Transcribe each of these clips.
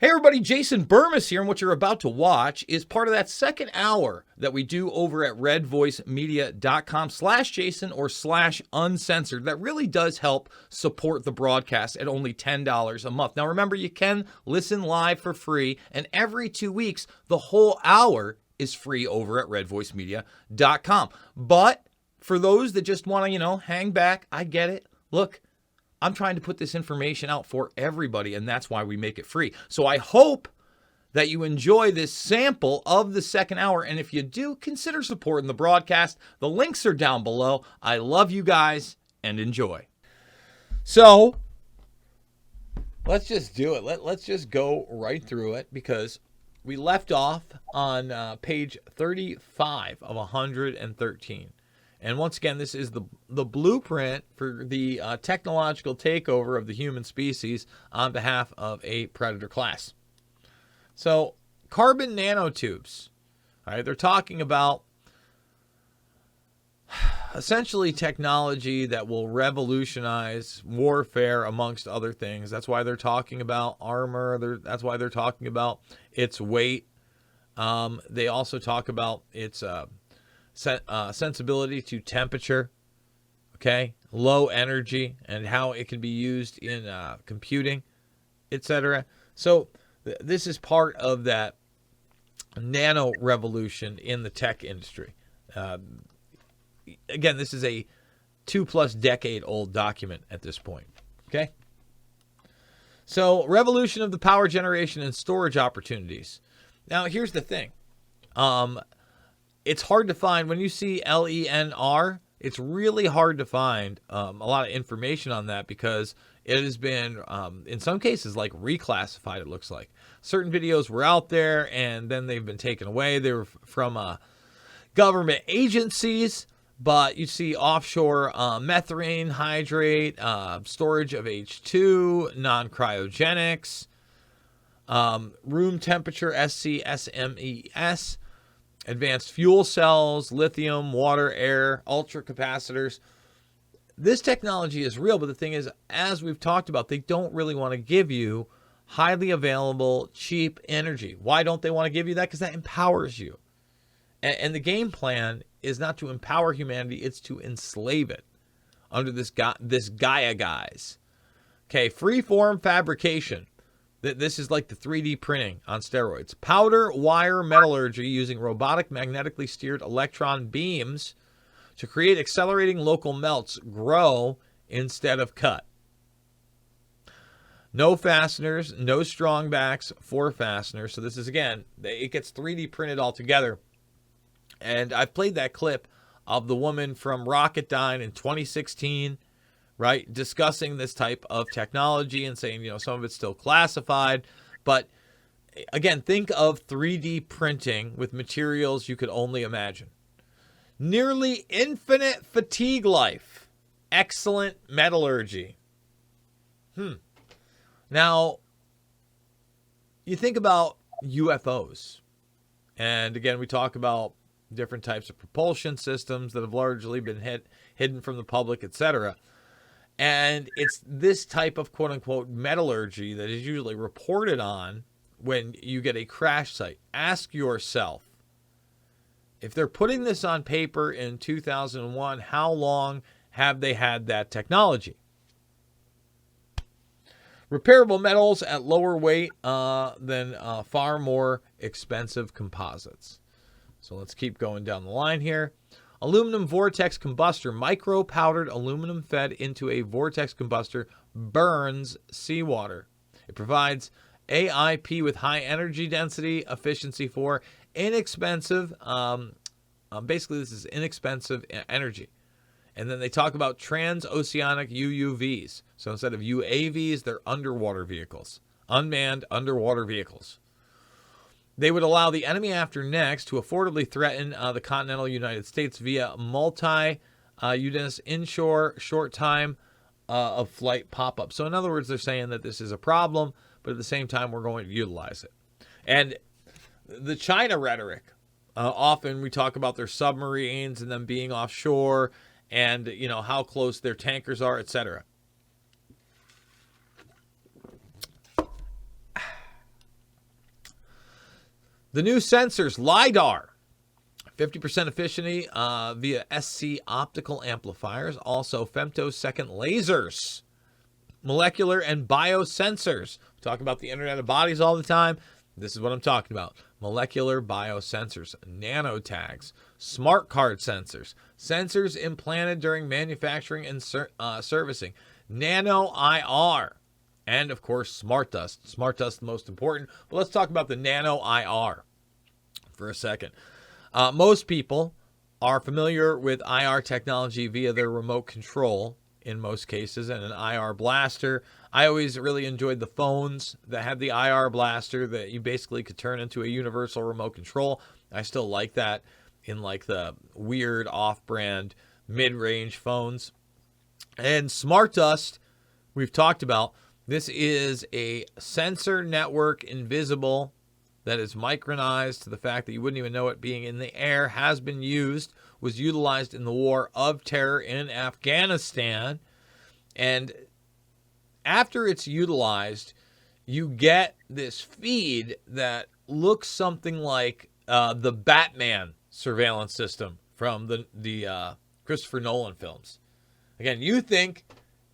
Hey everybody, Jason Bermas here, and what you're about to watch is part of that second hour that we do over at redvoicemedia.com/Jason or /uncensored. That really does help support the broadcast at only $10 a month. Now remember, you can listen live for free, and every 2 weeks, the whole hour is free over at redvoicemedia.com. But for those that just want to, hang back, I get it. Look, I'm trying to put this information out for everybody, and that's why we make it free. So I hope that you enjoy this sample of the second hour, and if you do, consider supporting the broadcast. The links are down below. I love you guys, and enjoy. So let's just do it. Let's just go right through it, because we left off on page 35 of 113. And once again, this is the blueprint for the technological takeover of the human species on behalf of a predator class. So, carbon nanotubes. All right, they're talking about essentially technology that will revolutionize warfare, amongst other things. That's why they're talking about armor. That's why they're talking about its weight. They also talk about its sensibility to temperature, okay, low energy, and how it can be used in computing, etc. So this is part of that nano revolution in the tech industry. Again, this is a 2+ decade old document at this point, okay? So, revolution of the power generation and storage opportunities. Now, here's the thing. It's hard to find. When you see LENR, it's really hard to find a lot of information on that, because it has been, in some cases, like reclassified, it looks like. Certain videos were out there, and then they've been taken away. They were from government agencies, but you see offshore methane hydrate, storage of H2, non-cryogenics, room temperature SCSMES, advanced fuel cells, lithium, water, air, ultra capacitors. This technology is real, but the thing is, as we've talked about, they don't really want to give you highly available, cheap energy. Why don't they want to give you that? Because that empowers you. And the game plan is not to empower humanity, it's to enslave it under this Gaia guise. Okay, free-form fabrication. This is like the 3D printing on steroids. Powder wire metallurgy using robotic magnetically steered electron beams to create accelerating local melts, grow instead of cut. No fasteners, no strong backs for fasteners. So this is, again, it gets 3D printed altogether. And I've played that clip of the woman from Rocketdyne in 2016, right, discussing this type of technology and saying, some of it's still classified. But again, think of 3D printing with materials you could only imagine. Nearly infinite fatigue life. Excellent metallurgy. Now, you think about UFOs. And again, we talk about different types of propulsion systems that have largely been hidden from the public, etc. And it's this type of quote-unquote metallurgy that is usually reported on when you get a crash site. Ask yourself, if they're putting this on paper in 2001, how long have they had that technology? Repairable metals at lower weight than far more expensive composites. So let's keep going down the line here. Aluminum vortex combustor, micro-powdered aluminum fed into a vortex combustor, burns seawater. It provides AIP with high energy density, efficiency for inexpensive, basically this is inexpensive energy. And then they talk about transoceanic UUVs. So instead of UAVs, they're underwater vehicles, unmanned underwater vehicles. They would allow the enemy after next to affordably threaten the continental United States via multi-UNIS inshore short time of flight pop-up. So in other words, they're saying that this is a problem, but at the same time, we're going to utilize it. And the China rhetoric, often we talk about their submarines and them being offshore and, how close their tankers are, etc. The new sensors, LiDAR, 50% efficiency via SC optical amplifiers. Also, femtosecond lasers, molecular and biosensors. We talk about the Internet of Bodies all the time. This is what I'm talking about. Molecular biosensors, nanotags, smart card sensors, sensors implanted during manufacturing and servicing, nano IR, and of course, smart dust. Smart dust, the most important. But let's talk about the nano IR for a second. Most people are familiar with IR technology via their remote control in most cases, and an IR blaster. I always really enjoyed the phones that had the IR blaster that you basically could turn into a universal remote control. I still like that in like the weird off-brand mid-range phones. And smart dust, we've talked about. This is a sensor network, invisible, that is micronized to the fact that you wouldn't even know it being in the air, has been used, was utilized in the war of terror in Afghanistan. And after it's utilized, you get this feed that looks something like the Batman surveillance system from the Christopher Nolan films. Again, you think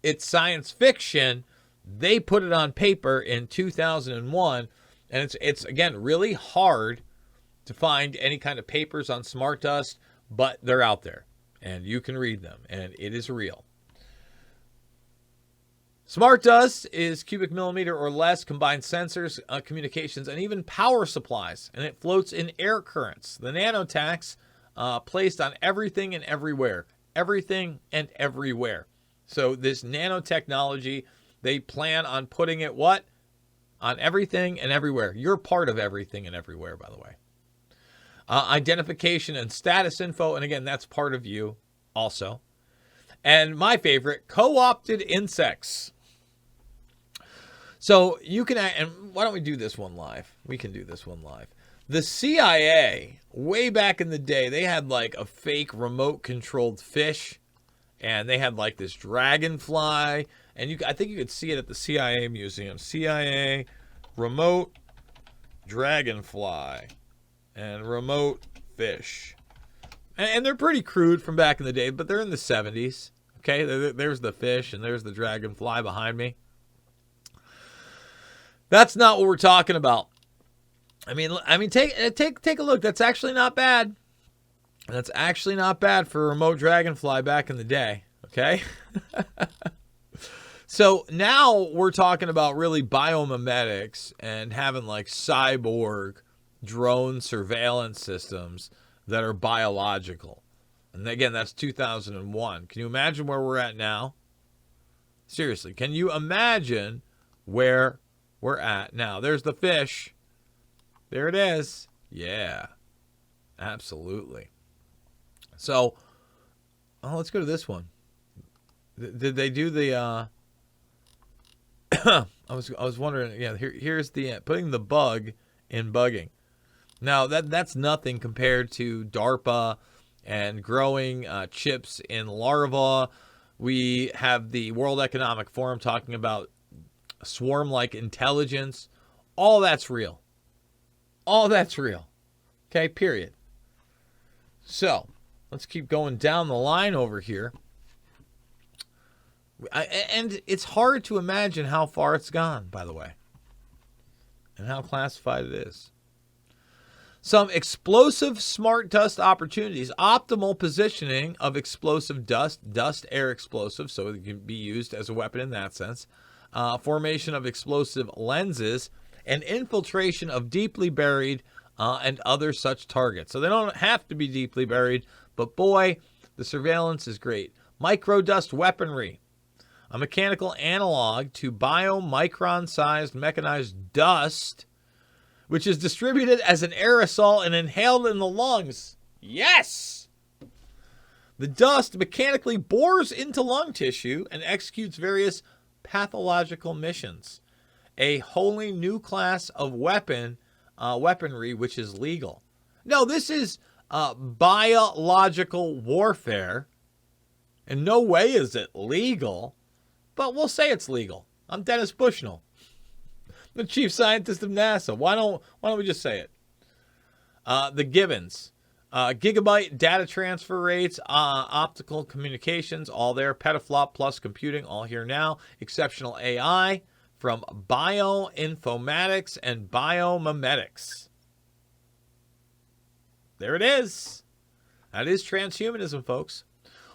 it's science fiction. They put it on paper in 2001, and it's again really hard to find any kind of papers on smart dust, but they're out there, and you can read them, and it is real. Smart dust is cubic millimeter or less combined sensors, communications, and even power supplies, and it floats in air currents. The nanotags placed on everything and everywhere. Everything and everywhere. So this nanotechnology, they plan on putting it what? On everything and everywhere. You're part of everything and everywhere, by the way. Identification and status info, and again, that's part of you also. And my favorite, co-opted insects. So you can, and why don't we do this one live? We can do this one live. The CIA, way back in the day, they had like a fake remote-controlled fish, and they had like this dragonfly, and I think you could see it at the CIA museum. CIA remote dragonfly and remote fish. And they're pretty crude from back in the day, but they're in the 70s. Okay, there's the fish, and there's the dragonfly behind me. That's not what we're talking about. I mean, take a look. That's actually not bad. That's actually not bad for a remote dragonfly back in the day. Okay. So now we're talking about really biomimetics and having like cyborg drone surveillance systems that are biological. And again, that's 2001. Can you imagine where we're at now? Seriously, can you imagine where we're at now? There's the fish. There it is. Yeah, absolutely. So, let's go to this one. Did they do the? I was wondering. Yeah, here's the putting the bug in bugging. Now that's nothing compared to DARPA and growing chips in larvae. We have the World Economic Forum talking about swarm-like intelligence. All that's real. All that's real. Okay, period. So, let's keep going down the line over here. And it's hard to imagine how far it's gone, by the way, and how classified it is. Some explosive smart dust opportunities. Optimal positioning of explosive dust air explosive, so it can be used as a weapon in that sense. Formation of explosive lenses, and infiltration of deeply buried and other such targets. So they don't have to be deeply buried, but boy, the surveillance is great. Microdust weaponry. A mechanical analog to biomicron-sized mechanized dust, which is distributed as an aerosol and inhaled in the lungs. Yes! The dust mechanically bores into lung tissue and executes various pathological missions. A wholly new class of weaponry which is legal. No, this is biological warfare. In no way is it legal, but we'll say it's legal. I'm Dennis Bushnell, the chief scientist of NASA. Why don't we just say it? The givens. Gigabyte data transfer rates, optical communications, all there. Petaflop plus computing, all here now. Exceptional AI from bioinformatics and biomimetics. There it is. That is transhumanism, folks.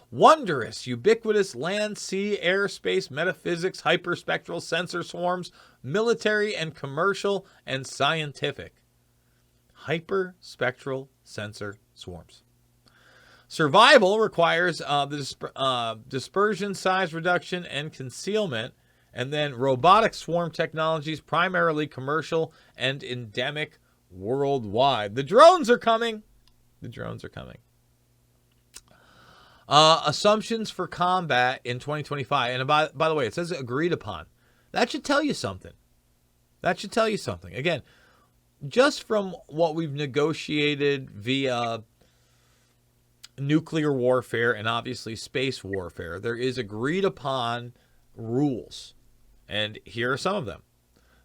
Wondrous, ubiquitous land, sea, airspace, metaphysics, hyperspectral sensor swarms, military and commercial and scientific. Hyperspectral sensor swarms. Survival requires the dispersion, size reduction, and concealment. And then robotic swarm technologies, primarily commercial and endemic worldwide. The drones are coming. The drones are coming. Assumptions for combat in 2025. And by the way, it says agreed upon. That should tell you something. That should tell you something. Again, just from what we've negotiated via nuclear warfare and obviously space warfare, there is agreed upon rules. And here are some of them.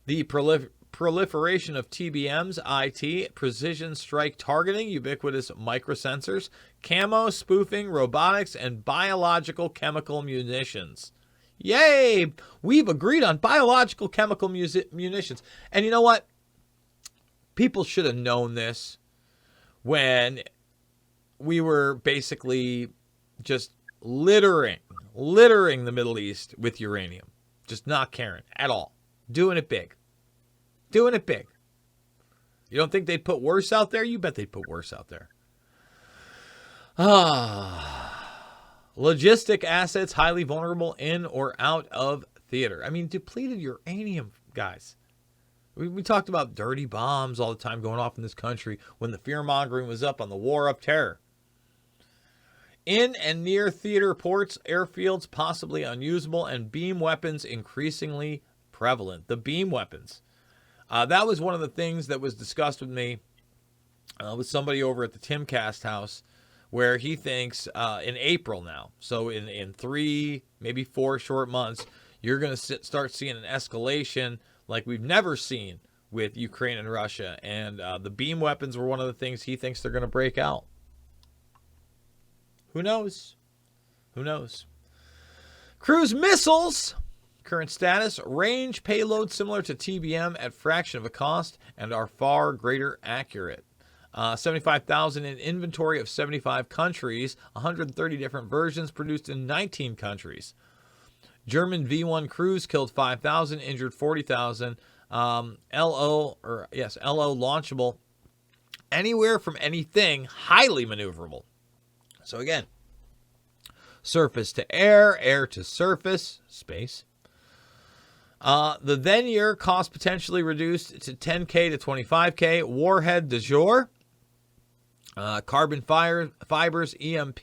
The proliferation of TBMs, IT, precision strike targeting, ubiquitous microsensors, camo, spoofing, robotics, and biological chemical munitions. Yay! We've agreed on biological chemical munitions. And you know what? People should have known this when we were basically just littering the Middle East with uranium. Just not caring at all. Doing it big. Doing it big. You don't think they'd put worse out there? You bet they'd put worse out there. Logistic assets highly vulnerable in or out of theater. I mean, depleted uranium, guys. We talked about dirty bombs all the time going off in this country when the fear-mongering was up on the war of terror. In and near theater ports, airfields possibly unusable, and beam weapons increasingly prevalent. The beam weapons. That was one of the things that was discussed with me with somebody over at the Timcast house, where he thinks in April now, so in 3, maybe 4 short months, you're going to start seeing an escalation like we've never seen with Ukraine and Russia. And the beam weapons were one of the things he thinks they're going to break out. Who knows? Who knows? Cruise missiles. Current status, range, payload similar to TBM at fraction of a cost and are far greater accurate. 75,000 in inventory of 75 countries, 130 different versions produced in 19 countries. German V1 cruise killed 5,000, injured 40,000. LO launchable anywhere from anything, highly maneuverable. So again, surface to air, air to surface, space. The then year cost potentially reduced to 10K to 25K. Warhead de jour. Carbon fibers, EMP,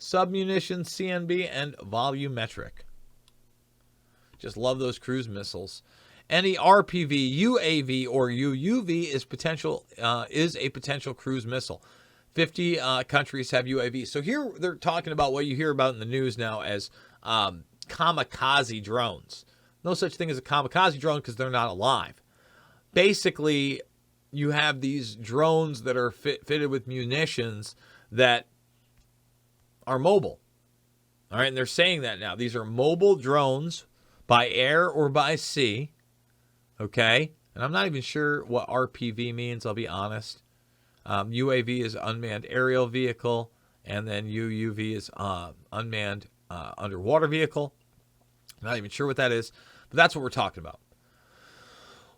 submunitions, CNB, and volumetric. Just love those cruise missiles. Any RPV, UAV, or UUV is a potential cruise missile. 50 countries have UAVs. So here they're talking about what you hear about in the news now as kamikaze drones. No such thing as a kamikaze drone because they're not alive. Basically, you have these drones that are fitted with munitions that are mobile. All right, and they're saying that now. These are mobile drones by air or by sea. Okay, and I'm not even sure what RPV means, I'll be honest. UAV is unmanned aerial vehicle, and then UUV is unmanned underwater vehicle. I'm not even sure what that is, but that's what we're talking about.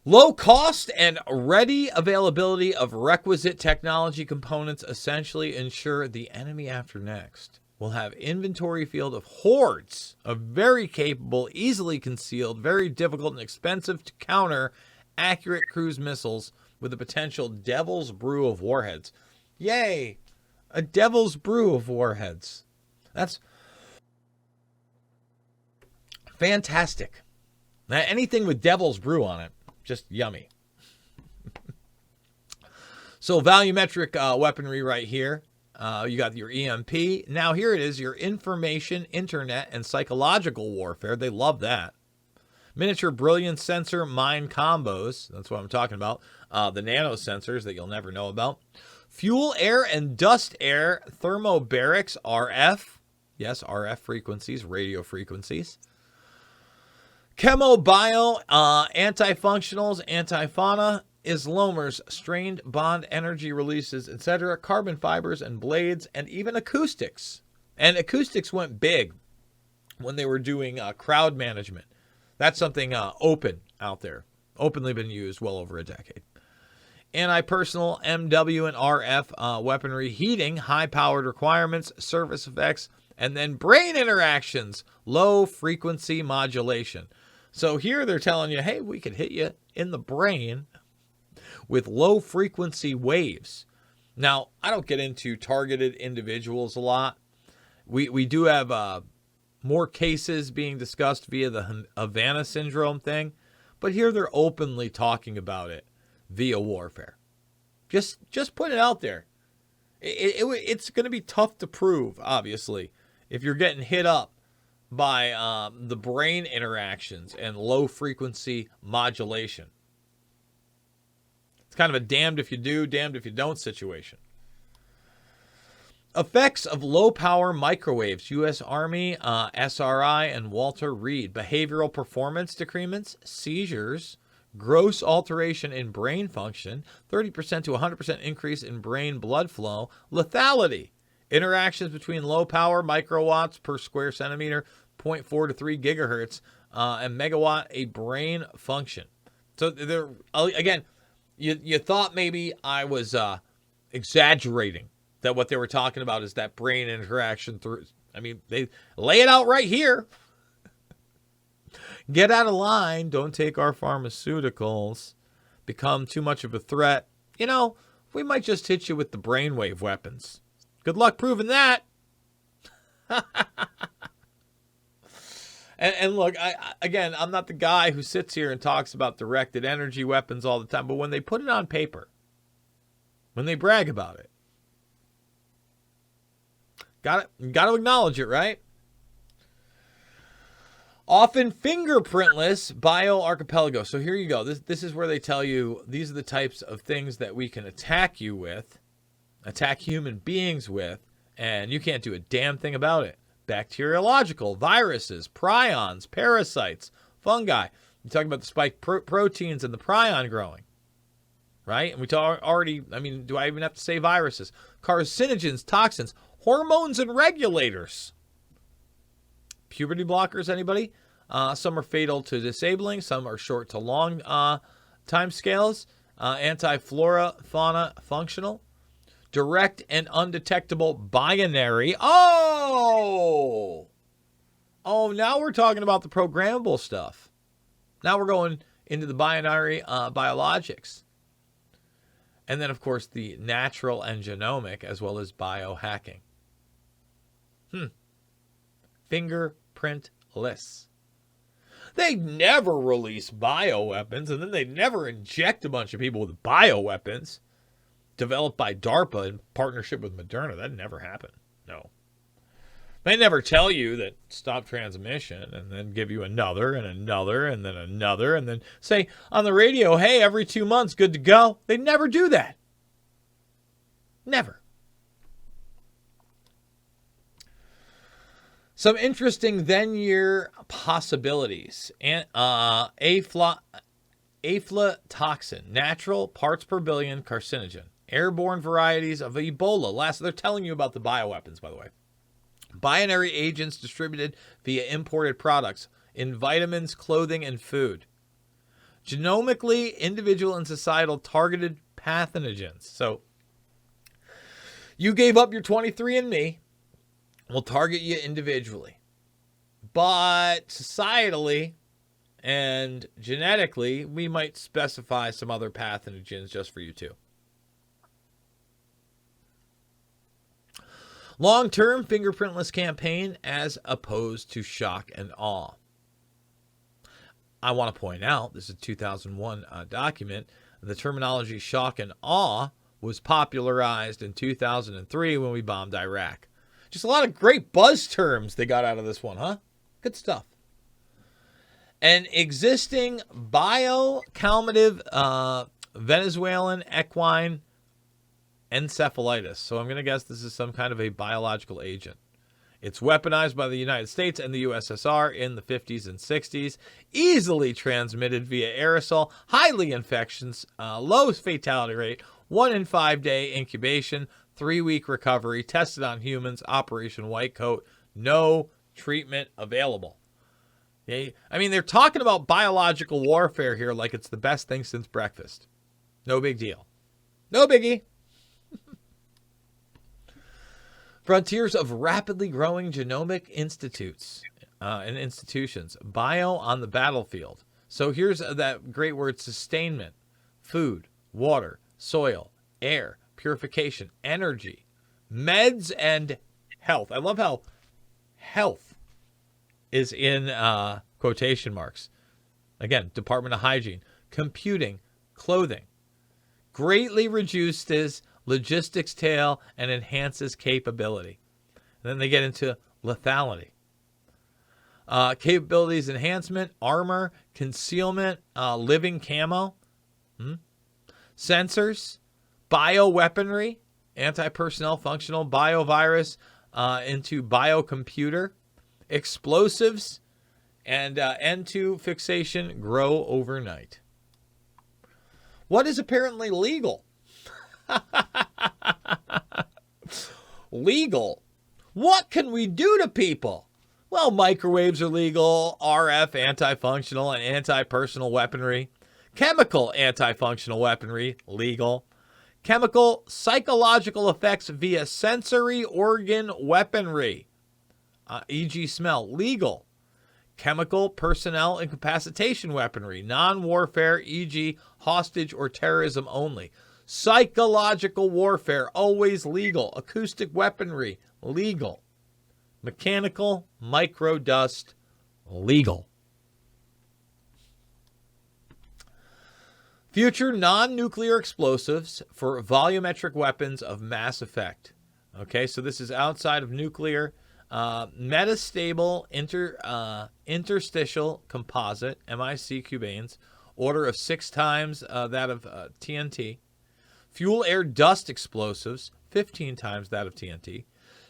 Low cost and ready availability of requisite technology components essentially ensure the enemy after next will have inventory field of hordes of very capable, easily concealed, very difficult and expensive to counter accurate cruise missiles with a potential devil's brew of warheads. Yay! A devil's brew of warheads. That's fantastic. Now, anything with devil's brew on it, just yummy. So volumetric weaponry right here. You got your EMP. Now here it is, your information, internet, and psychological warfare. They love that. Miniature brilliance sensor mind combos. That's what I'm talking about. The nano sensors that you'll never know about. Fuel air and dust air thermobarics RF. Yes, RF frequencies, radio frequencies. Chemo-bio, antifunctionals, antifauna, Islomers, strained bond energy releases, etc., carbon fibers and blades, and even acoustics. And acoustics went big when they were doing crowd management. That's something open out there, openly been used well over a decade. Anti-personal, MW and RF weaponry, heating, high-powered requirements, surface effects, and then brain interactions, low-frequency modulation. So here they're telling you, hey, we could hit you in the brain with low-frequency waves. Now, I don't get into targeted individuals a lot. We do have more cases being discussed via the Havana syndrome thing, but here they're openly talking about it via warfare. Just put it out there. It's going to be tough to prove, obviously, if you're getting hit up by the brain interactions and low-frequency modulation. It's kind of a damned if you do, damned if you don't situation. Effects of low-power microwaves. U.S. Army, SRI, and Walter Reed. Behavioral performance decrements, seizures, gross alteration in brain function, 30% to 100% increase in brain blood flow, lethality. Interactions between low-power microwatts per square centimeter, 0.4 to 3 gigahertz, and megawatt, a brain function. So, again, you thought maybe I was exaggerating. That what they were talking about is that brain interaction through. I mean, they lay it out right here. Get out of line. Don't take our pharmaceuticals. Become too much of a threat. You know, we might just hit you with the brainwave weapons. Good luck proving that. and look, again, I'm not the guy who sits here and talks about directed energy weapons all the time. But when they put it on paper, when they brag about it, got to acknowledge it, right? Often fingerprintless bioarchipelago. So here you go. This is where they tell you these are the types of things that we can attack you with, attack human beings with, and you can't do a damn thing about it. Bacteriological, viruses, prions, parasites, fungi. You're talking about the spike proteins and the prion growing, right? And we already, I mean, do I even have to say viruses? Carcinogens, toxins, hormones and regulators. Puberty blockers, anybody? Some are fatal to disabling. Some are short to long time scales. Anti-flora, fauna, functional. Direct and undetectable binary. Oh, now we're talking about the programmable stuff. Now we're going into the binary biologics. And then, of course, the natural and genomic, as well as biohacking. Fingerprintless. They never release bioweapons, and then they never inject a bunch of people with bioweapons developed by DARPA in partnership with Moderna. That never happened. No. They never tell you that stop transmission and then give you another and another and then another and then say on the radio, hey, every 2 months, good to go. They never do that. Never. Some interesting then-year possibilities. Aflatoxin, natural, parts per billion, carcinogen. Airborne varieties of Ebola. They're telling you about the bioweapons, by the way. Binary agents distributed via imported products in vitamins, clothing, and food. Genomically, individual and societal targeted pathogens. So, you gave up your 23andMe. We'll target you individually. But societally and genetically, we might specify some other pathogens just for you too. Long-term fingerprintless campaign as opposed to shock and awe. I want to point out, this is a 2001 document, the terminology shock and awe was popularized in 2003 when we bombed Iraq. Just a lot of great buzz terms they got out of this one, huh? Good stuff. An existing biocalmative Venezuelan equine encephalitis. So I'm going to guess this is some kind of a biological agent. It's weaponized by the United States and the USSR in the 50s and 60s. Easily transmitted via aerosol. Highly infectious. Low fatality rate. 1 in 5 day incubation. 3-week recovery. Tested on humans. Operation White Coat. No treatment available. Okay? I mean, they're talking about biological warfare here like it's the best thing since breakfast. No big deal. No biggie. Frontiers of rapidly growing genomic institutes and institutions. Bio on the battlefield. So here's that great word, sustainment. Food, water, soil, air, purification, energy, meds, and health. I love how health is in quotation marks. Again, Department of Hygiene. Computing, clothing. Greatly reduces logistics tail and enhances capability. And then they get into lethality. Capabilities enhancement, armor, concealment, living camo, sensors, bioweaponry, anti-personnel functional, biovirus into biocomputer, explosives, and N2 fixation grow overnight. What is apparently legal? Legal? What can we do to people? Well, microwaves are legal, RF anti-functional and anti-personal weaponry, chemical anti-functional weaponry, legal, chemical psychological effects via sensory organ weaponry, e.g. smell, legal, chemical personnel incapacitation weaponry, non-warfare, e.g. hostage or terrorism only, psychological warfare, always legal, acoustic weaponry, legal, mechanical microdust, legal. Future non-nuclear explosives for volumetric weapons of mass effect. Okay, so this is outside of nuclear. Metastable interstitial composite, MIC cubanes, order of 6 times that of TNT. Fuel air dust explosives, 15 times that of TNT.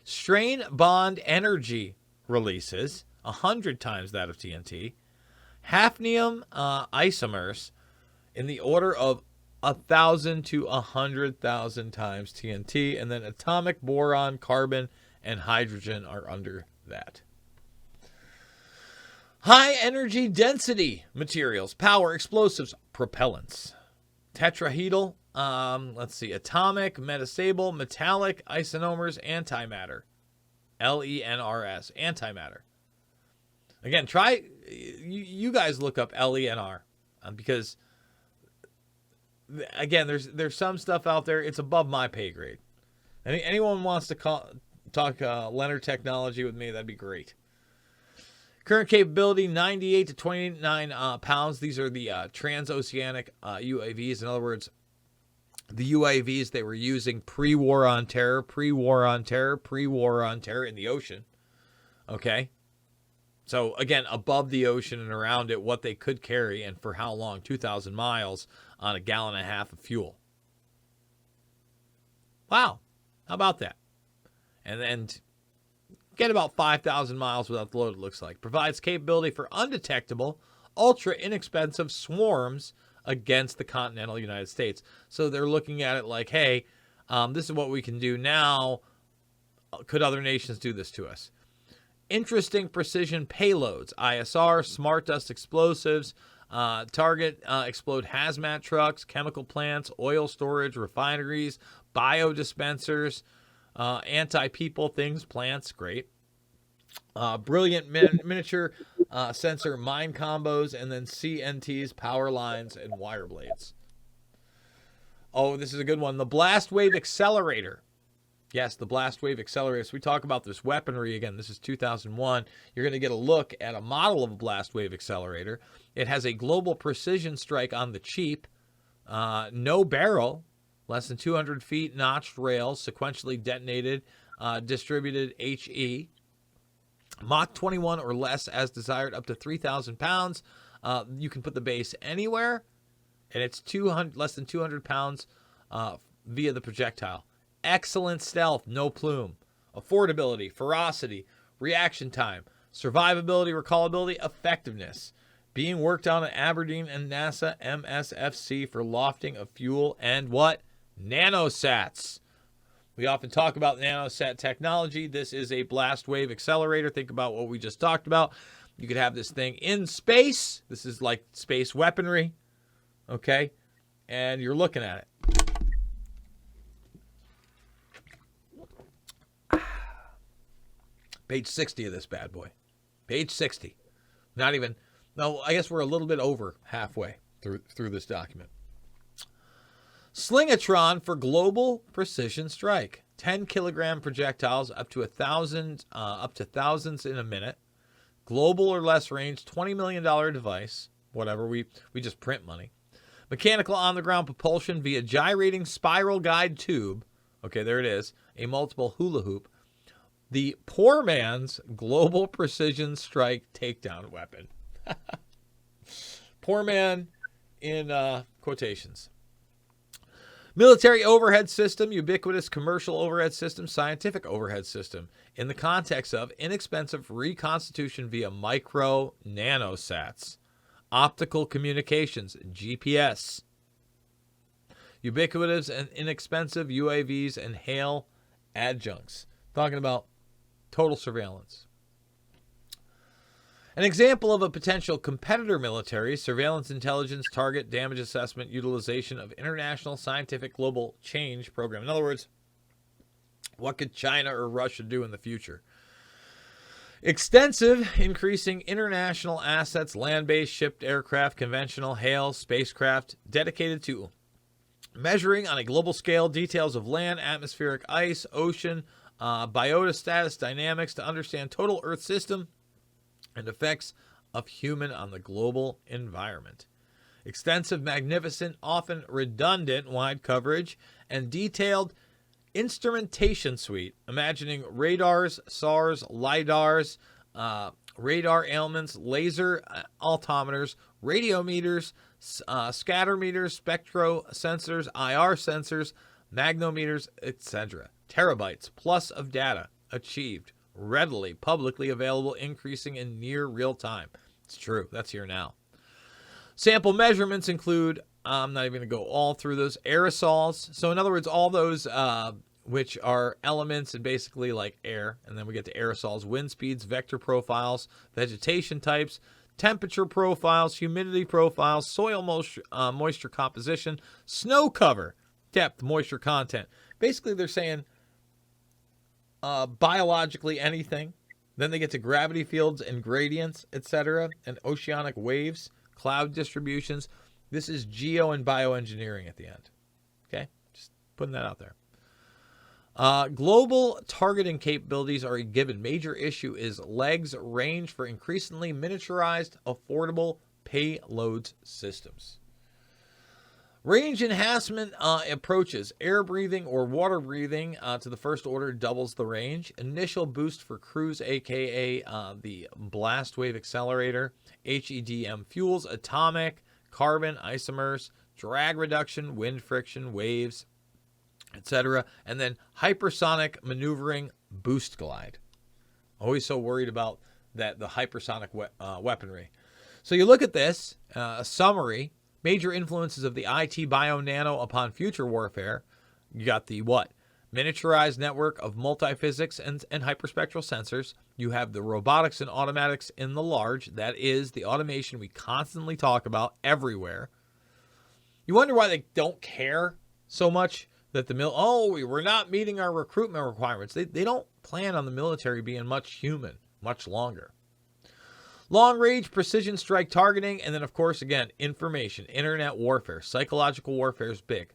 Strain bond energy releases, 100 times that of TNT. Hafnium isomers in the order of 1,000 to 100,000 times TNT. And then atomic boron, carbon, and hydrogen are under that. High energy density materials, power, explosives, propellants. Tetrahedral, atomic, metastable, metallic, isonomers, antimatter. LENRS, antimatter. Again, try, you guys look up LENR because, again, there's some stuff out there, it's above my pay grade. Anyone wants to talk Leonard technology with me, that'd be great. Current capability, 98 to 29 pounds. These are the transoceanic UAVs. In other words, the UAVs they were using pre-war on terror in the ocean. Okay? So, again, above the ocean and around it, what they could carry and for how long? 2,000 miles on 1.5 gallons of fuel. Wow. How about that? And then get about 5,000 miles without the load, it looks like. Provides capability for undetectable, ultra inexpensive swarms against the continental United States. So they're looking at it like, hey, this is what we can do now. Could other nations do this to us? Interesting precision payloads, ISR, smart dust explosives, target explode hazmat trucks, chemical plants, oil storage, refineries, biodispensers, anti-people things, plants, great. Brilliant miniature sensor mine combos, and then CNTs, power lines, and wire blades. Oh, this is a good one. The blast wave accelerator. Yes, the blast wave accelerator. So we talk about this weaponry again. This is 2001. You're going to get a look at a model of a blast wave accelerator. It has a global precision strike on the cheap. No barrel. Less than 200 feet, notched rails, sequentially detonated, distributed HE. Mach 21 or less as desired, up to 3,000 pounds. You can put the base anywhere, and it's less than 200 pounds via the projectile. Excellent stealth, no plume. Affordability, ferocity, reaction time, survivability, recallability, effectiveness. Being worked on at Aberdeen and NASA MSFC for lofting of fuel and what? Nanosats. We often talk about nanosat technology. This is a blast wave accelerator. Think about what we just talked about. You could have this thing in space. This is like space weaponry. Okay? And you're looking at it. Page 60 of this bad boy. Page 60. Not even, no, I guess we're a little bit over halfway through this document. Slingatron for global precision strike. 10 kilogram projectiles up to thousands in a minute. Global or less range, $20 million device. Whatever, we just print money. Mechanical on-the-ground propulsion via gyrating spiral guide tube. Okay, there it is. A multiple hula hoop. The poor man's global precision strike takedown weapon. Poor man in quotations. Military overhead system, ubiquitous commercial overhead system, scientific overhead system. In the context of inexpensive reconstitution via micro nanosats. Optical communications, GPS. Ubiquitous and inexpensive UAVs and hail adjuncts. Talking about total surveillance. An example of a potential competitor military, surveillance, intelligence, target, damage assessment, utilization of international scientific global change program. In other words, what could China or Russia do in the future? Extensive, increasing international assets, land-based, shipped aircraft, conventional, hail, spacecraft, dedicated to measuring on a global scale details of land, atmospheric ice, ocean, biota status dynamics to understand total Earth system and effects of human on the global environment. Extensive, magnificent, often redundant, wide coverage, and detailed instrumentation suite, imagining radars, SARs, LIDARs, radar elements, laser altimeters, radiometers, scatter meters, spectro sensors, IR sensors, magnometers, etc. Terabytes plus of data achieved, readily, publicly available, increasing in near real time. It's true. That's here now. Sample measurements include, I'm not even going to go all through those, aerosols. So in other words, all those which are elements and basically like air. And then we get to aerosols, wind speeds, vector profiles, vegetation types, temperature profiles, humidity profiles, soil moisture composition, snow cover, depth, moisture content. Basically, they're saying biologically anything. Then they get to gravity fields and gradients, etc., and oceanic waves, cloud distributions. This is geo and bioengineering at the end. Okay, just putting that out there. Global targeting capabilities are a given. Major issue is legs range for increasingly miniaturized, affordable payload systems. Range enhancement approaches. Air breathing or water breathing to the first order doubles the range. Initial boost for cruise, aka the blast wave accelerator. HEDM fuels, atomic, carbon, isomers, drag reduction, wind friction, waves, etc. And then hypersonic maneuvering boost glide. Always so worried about that, the hypersonic weaponry. So you look at this, a summary. Major influences of the IT bio nano upon future warfare. You got the what? Miniaturized network of multiphysics and hyperspectral sensors. You have the robotics and automatics in the large. That is the automation we constantly talk about everywhere. You wonder why they don't care so much that we're not meeting our recruitment requirements. They don't plan on the military being much human much longer. Long-range precision strike targeting, and then, of course, again, information, internet warfare, psychological warfare is big.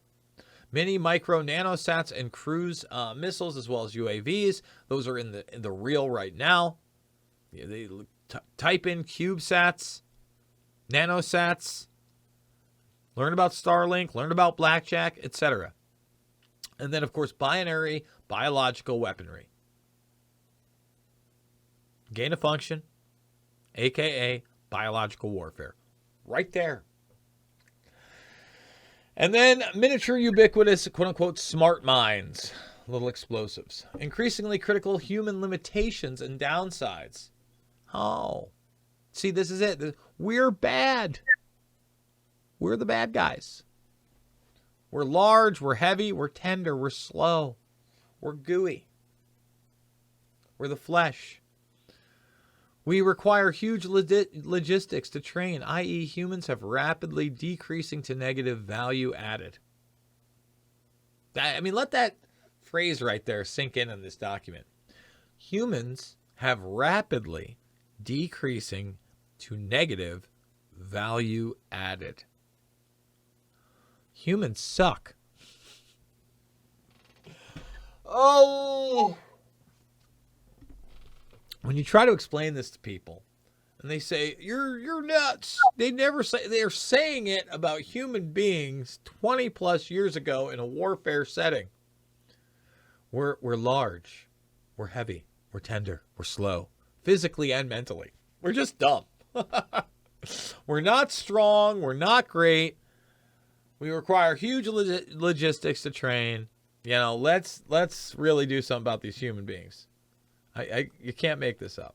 Mini, micro, nanosats, and cruise missiles, as well as UAVs. Those are in the real right now. Yeah, they type in CubeSats, nanosats, learn about Starlink, learn about Blackjack, etc. And then, of course, binary biological weaponry. Gain of function, a.k.a. biological warfare. right there. And then miniature ubiquitous, quote-unquote, smart minds, little explosives. Increasingly critical human limitations and downsides. Oh, see, this is it. We're bad. We're the bad guys. We're large, we're heavy, we're tender, we're slow, we're gooey. We're the flesh. We require huge logistics to train, i.e. humans have rapidly decreasing to negative value added. I mean, let that phrase right there sink in this document. Humans have rapidly decreasing to negative value added. Humans suck. Oh! When you try to explain this to people, and they say, you're nuts. They never say, they're saying it about human beings 20 plus years ago in a warfare setting. We're large. We're heavy. We're tender. We're slow. Physically and mentally. We're just dumb. We're not strong. We're not great. We require huge logistics to train. You know, let's really do something about these human beings. You can't make this up.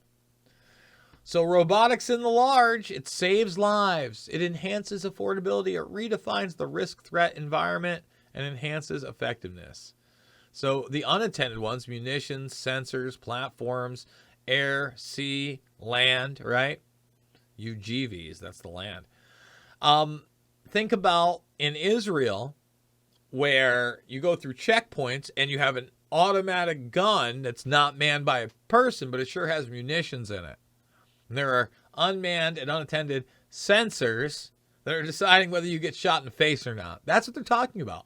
So robotics in the large, it saves lives. It enhances affordability. It redefines the risk-threat environment and enhances effectiveness. So the unintended ones, munitions, sensors, platforms, air, sea, land, right? UGVs, that's the land. Think about in Israel where you go through checkpoints and you have an automatic gun that's not manned by a person, but it sure has munitions in it. And there are unmanned and unattended sensors that are deciding whether you get shot in the face or not. That's what they're talking about.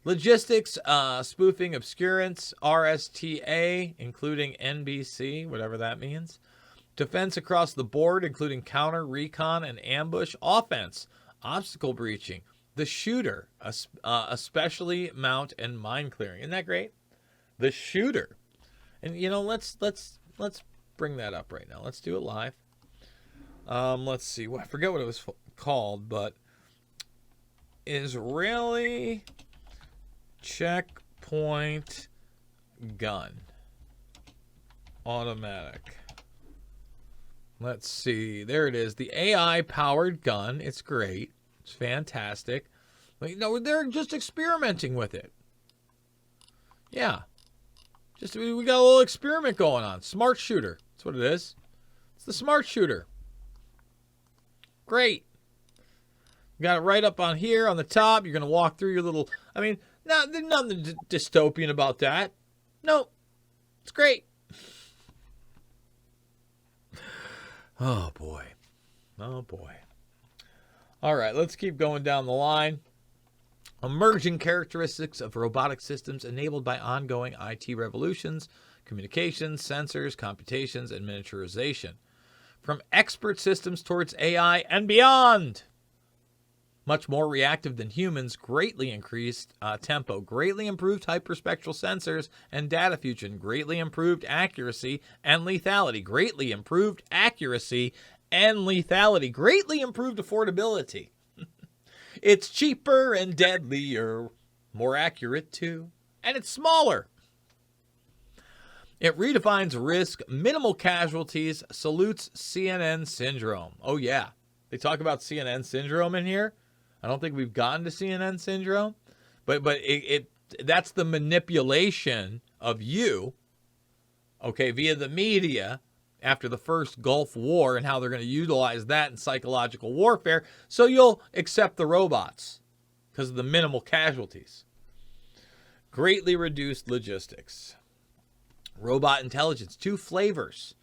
Logistics, spoofing, obscurance, RSTA, including NBC, whatever that means. Defense across the board, including counter, recon, and ambush. Offense, obstacle breaching. The shooter, especially mount and mine clearing. Isn't that great? The shooter. And, you know, let's bring that up right now. Let's do it live. Let's see. I forget what it was called, but Israeli checkpoint gun. Automatic. Let's see. There it is. The AI-powered gun. It's great. It's fantastic. But, no, they're just experimenting with it. Yeah. We got a little experiment going on. Smart shooter. That's what it is. It's the smart shooter. Great. You got it right up on here on the top. You're going to walk through your little... I mean, there's nothing dystopian about that. No. It's great. Oh, boy. Oh, boy. All right, let's keep going down the line. Emerging characteristics of robotic systems enabled by ongoing IT revolutions, communications, sensors, computations, and miniaturization. From expert systems towards AI and beyond. Much more reactive than humans, greatly increased tempo, greatly improved hyperspectral sensors and data fusion, greatly improved accuracy and lethality, greatly improved accuracy and lethality, greatly improved affordability. It's cheaper and deadlier, more accurate too, and it's smaller. It redefines risk, minimal casualties, salutes CNN syndrome. Oh yeah, they talk about CNN syndrome in here. I don't think we've gotten to CNN syndrome, but that's the manipulation of you, okay, via the media after the first Gulf War and how they're going to utilize that in psychological warfare, so you'll accept the robots because of the minimal casualties. Greatly reduced logistics. Robot intelligence, 2 flavors.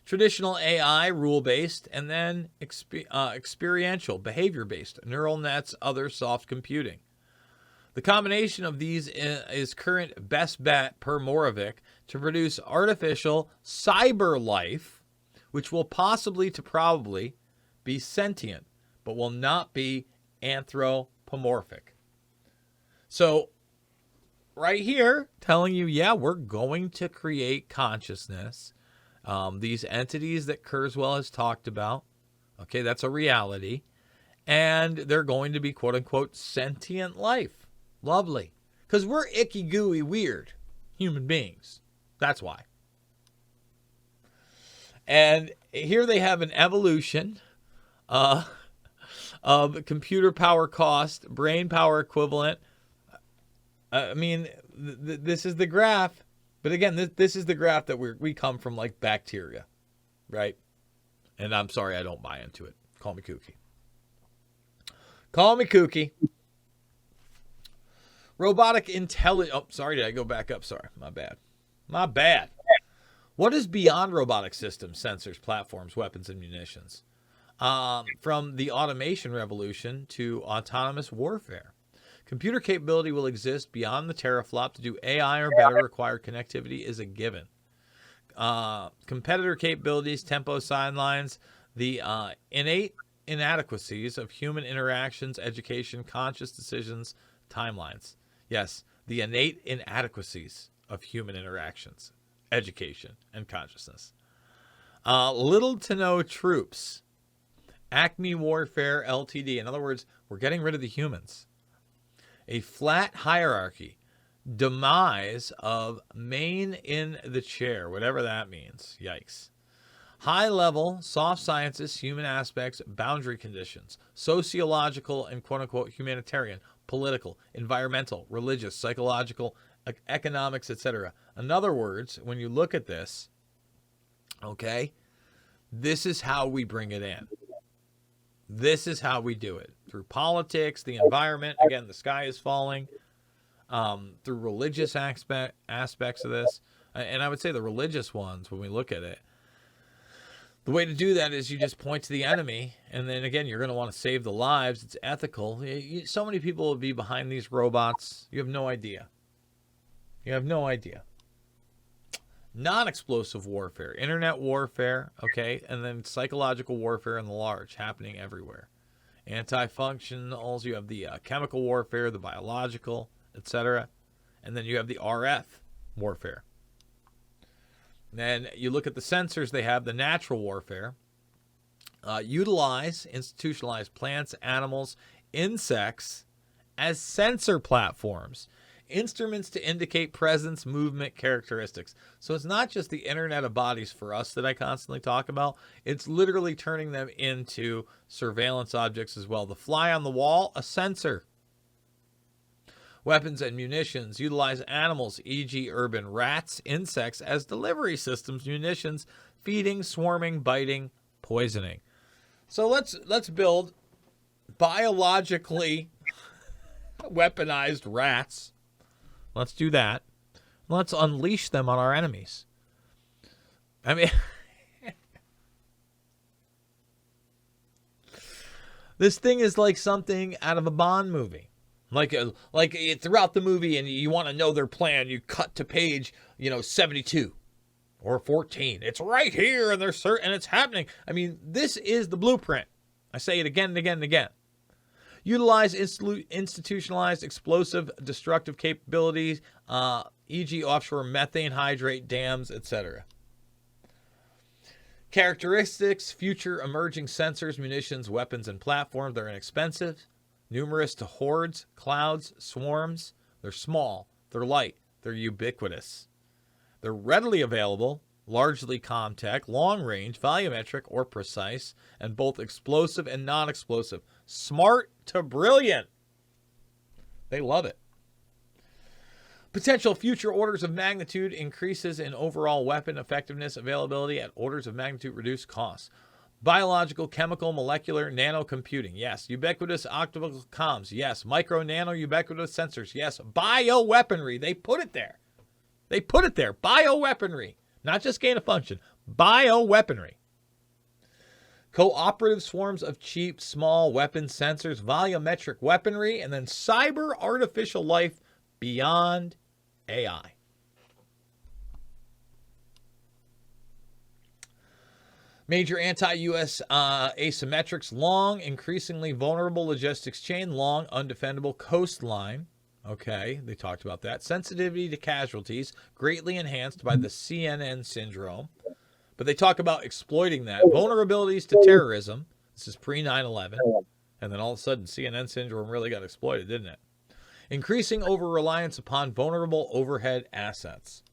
Traditional AI, rule-based, and then experiential, behavior-based, neural nets, other soft computing. The combination of these is current best bet per Moravec to produce artificial cyber life, which will possibly to probably be sentient, but will not be anthropomorphic. So, right here, telling you, yeah, we're going to create consciousness. These entities that Kurzweil has talked about, Okay, that's a reality. And they're going to be, quote unquote, sentient life. Lovely. Because we're icky, gooey, weird human beings. That's why. And here they have an evolution of computer power cost, brain power equivalent. I mean, this is the graph. But again, this is the graph that we come from, like bacteria, right? And I'm sorry, I don't buy into it. Call me kooky. Call me kooky. Robotic intelligence. Oh, sorry, did I go back up? Sorry, my bad. My bad. What is beyond robotic systems, sensors, platforms, weapons, and munitions? From the automation revolution to autonomous warfare. Computer capability will exist beyond the teraflop. To do AI or better, require connectivity is a given. Competitor capabilities, tempo, sidelines, the innate inadequacies of human interactions, education, conscious decisions, timelines. Yes, the innate inadequacies of human interactions, education, and consciousness. Little to no troops. Acme Warfare Ltd. In other words, we're getting rid of the humans. A flat hierarchy. Demise of main in the chair, whatever that means. Yikes. High level, soft sciences, human aspects, boundary conditions, sociological and quote unquote humanitarian, political, environmental, religious, psychological, economics, etc. In other words, when you look at this, okay, this is how we bring it in. This is how we do it. Through politics, the environment, again, the sky is falling, through religious aspects of this. And I would say the religious ones, when we look at it, the way to do that is you just point to the enemy, and then again, you're going to want to save the lives. It's ethical. So many people will be behind these robots. You have no idea. You have no idea. Non-explosive warfare, internet warfare, okay, and then psychological warfare in the large, happening everywhere. Anti-functionals, you have the chemical warfare, the biological, etc. And then you have the RF warfare. Then you look at the sensors, they have the natural warfare. Utilize institutionalized plants, animals, insects as sensor platforms. Instruments to indicate presence, movement, characteristics. So it's not just the Internet of Bodies for us that I constantly talk about. It's literally turning them into surveillance objects as well. The fly on the wall, a sensor. Weapons and munitions utilize animals, e.g. urban rats, insects, as delivery systems, munitions, feeding, swarming, biting, poisoning. So let's build biologically weaponized rats. Let's do that. Let's unleash them on our enemies. I mean, this thing is like something out of a Bond movie. Like throughout the movie, and you want to know their plan, you cut to page, 72 or 14. It's right here, and and it's happening. I mean, this is the blueprint. I say it again and again and again. Utilize institutionalized explosive destructive capabilities, e.g. offshore methane hydrate dams, etc. Characteristics, future emerging sensors, munitions, weapons, and platforms. They're inexpensive, numerous to hordes, clouds, swarms. They're small, they're light, they're ubiquitous. They're readily available, largely ComTech, long range, volumetric, or precise, and both explosive and non-explosive. Smart to brilliant. They love it. Potential future orders of magnitude increases in overall weapon effectiveness, availability at orders of magnitude reduced costs. Biological, chemical, molecular, nano computing. Yes. Ubiquitous optical comms. Yes. Micro, nano, ubiquitous sensors. Yes. Bioweaponry. They put it there. They put it there. Bioweaponry. Not just gain of function. Bioweaponry. Cooperative swarms of cheap, small weapon sensors, volumetric weaponry, and then cyber artificial life beyond AI. Major anti-U.S. asymmetrics, long, increasingly vulnerable logistics chain, long, undefendable coastline. Okay, they talked about that. Sensitivity to casualties, greatly enhanced by the CNN syndrome. But they talk about exploiting that. Vulnerabilities to terrorism, This is pre 9/11. And then all of a sudden, CNN syndrome really got exploited, didn't it? Increasing over-reliance upon vulnerable overhead assets.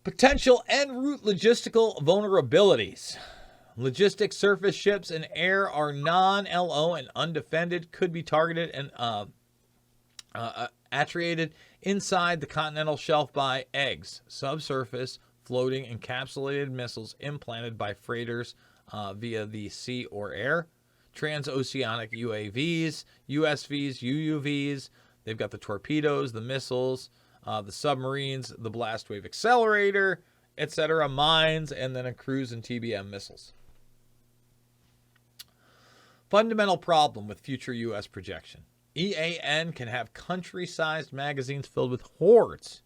Potential en route logistical vulnerabilities. Logistics surface ships and air are non-LO and undefended, could be targeted and attriated inside the continental shelf by eggs, subsurface, floating, encapsulated missiles implanted by freighters via the sea or air. Transoceanic UAVs, USVs, UUVs. They've got the torpedoes, the missiles, the submarines, the blast wave accelerator, etc., mines, and then a cruise and TBM missiles. Fundamental problem with future U.S. projection. EAN can have country-sized magazines filled with hordes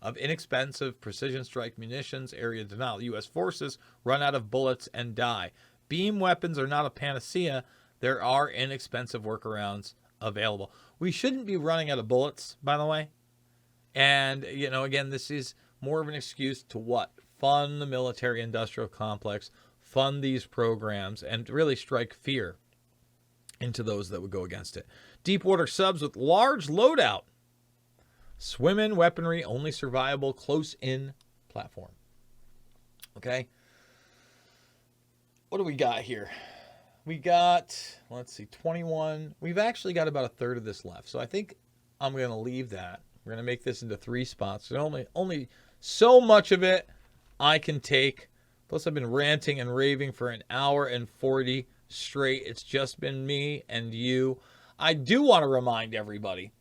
of inexpensive precision strike munitions, area denial. U.S. forces run out of bullets and die. Beam weapons are not a panacea. There are inexpensive workarounds available. We shouldn't be running out of bullets, by the way. And, again, this is more of an excuse to what? Fund the military-industrial complex, fund these programs, and really strike fear into those that would go against it. Deep water subs with large loadout. Swim-in weaponry, only survivable close-in platform. Okay. What do we got here? We got, let's see, 21. We've actually got about a third of this left. So I think I'm going to leave that. We're going to make this into 3 spots. There's only so much of it I can take. Plus, I've been ranting and raving for an hour and 40 straight. It's just been me and you. I do want to remind everybody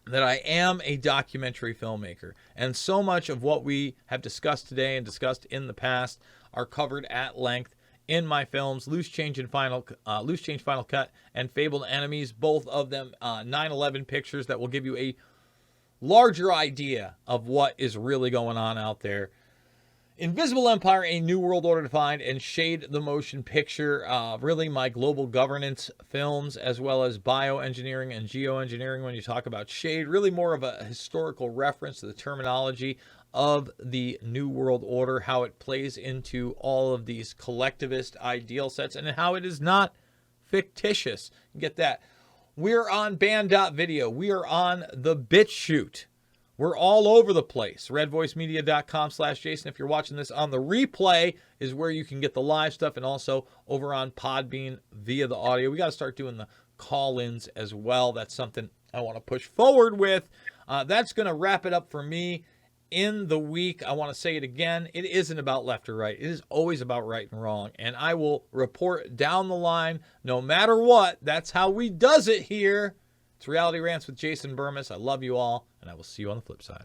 that I am a documentary filmmaker. And so much of what we have discussed today and discussed in the past are covered at length in my films, Loose Change Final Cut and Fabled Enemies, both of them 9/11 pictures that will give you a larger idea of what is really going on out there. Invisible Empire, A New World Order Defined, and Shade the Motion Picture, really my global governance films, as well as bioengineering and geoengineering when you talk about Shade, really more of a historical reference to the terminology of the New World Order, how it plays into all of these collectivist ideal sets, and how it is not fictitious. Get that. We're on band.video. We are on the BitChute. We're all over the place. redvoicemedia.com/Jason. If you're watching this on the replay is where you can get the live stuff, and also over on Podbean via the audio. We got to start doing the call-ins as well. That's something I want to push forward with. That's going to wrap it up for me in the week. I want to say it again. It isn't about left or right. It is always about right and wrong. And I will report down the line no matter what. That's how we does it here. It's Reality Rants with Jason Bermas. I love you all, and I will see you on the flip side.